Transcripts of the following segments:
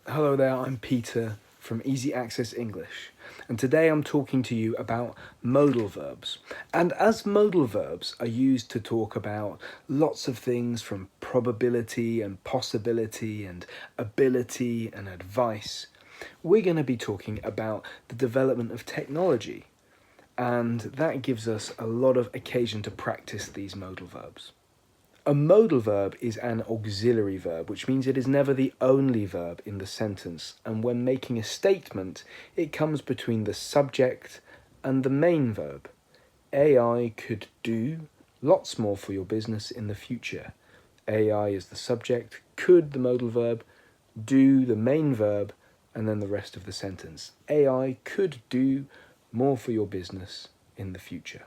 Hello there, I'm Peter from Easy Access English, and today I'm talking to you about modal verbs. And as modal verbs are used to talk about lots of things from probability and possibility and ability and advice, we're going to be talking about the development of technology, and that gives us a lot of occasion to practice these modal verbs. A modal verb is an auxiliary verb, which means it is never the only verb in the sentence, and when making a statement, it comes between the subject and the main verb. AI could do lots more for your business in the future. AI is the subject, could the modal verb, do the main verb, and then the rest of the sentence. AI could do more for your business in the future.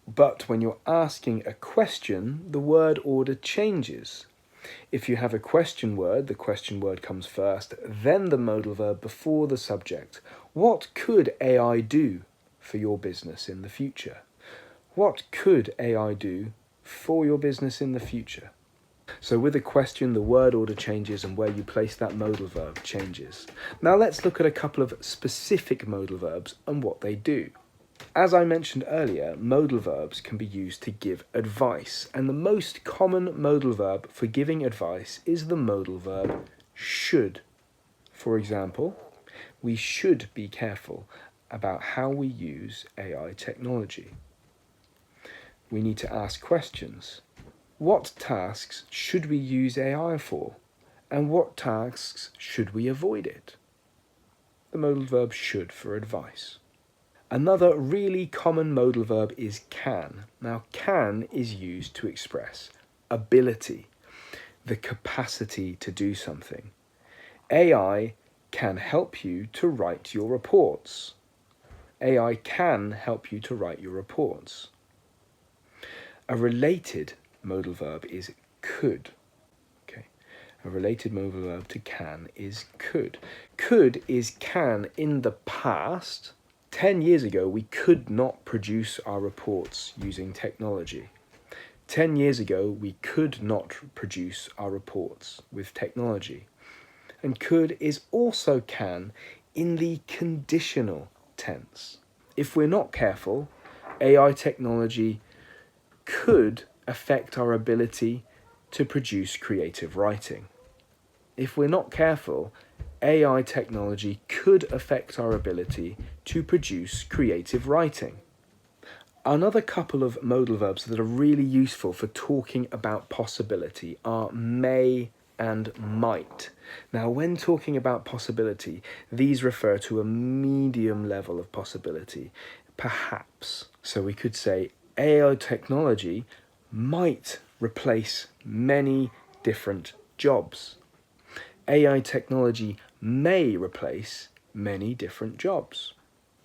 But when you're asking a question, the word order changes. If you have a question word, the question word comes first, then the modal verb before the subject. What could AI do for your business in the future? What could AI do for your business in the future? So with a question, the word order changes and where you place that modal verb changes. Now let's look at a couple of specific modal verbs and what they do. As I mentioned earlier, modal verbs can be used to give advice, and the most common modal verb for giving advice is the modal verb should. For example, we should be careful about how we use AI technology. We need to ask questions. What tasks should we use AI for? And what tasks should we avoid it? The modal verb should for advice. Another really common modal verb is can. Now, can is used to express ability, the capacity to do something. AI can help you to write your reports. AI can help you to write your reports. A related modal verb is could. Okay. A related modal verb to can is could. Could is can in the past. 10 years ago, we could not produce our reports using technology. 10 years ago, we could not produce our reports with technology. And could is also can in the conditional tense. If we're not careful, AI technology could affect our ability to produce creative writing. If we're not careful, AI technology could affect our ability to produce creative writing. Another couple of modal verbs that are really useful for talking about possibility are may and might. Now, when talking about possibility, these refer to a medium level of possibility, perhaps. So we could say AI technology might replace many different jobs. AI technology may replace many different jobs.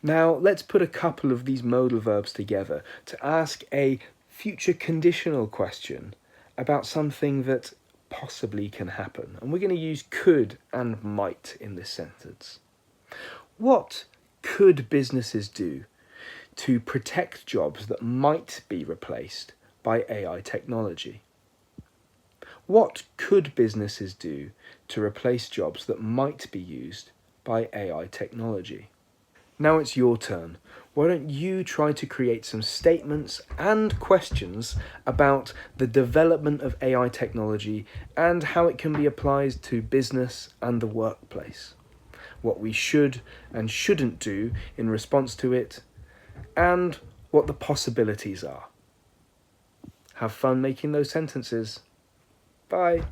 Now, let's put a couple of these modal verbs together to ask a future conditional question about something that possibly can happen. And we're going to use could and might in this sentence. What could businesses do to protect jobs that might be replaced by AI technology? What could businesses do to replace jobs that might be used by AI technology? Now it's your turn. Why don't you try to create some statements and questions about the development of AI technology and how it can be applied to business and the workplace? What we should and shouldn't do in response to it, and what the possibilities are. Have fun making those sentences. Bye.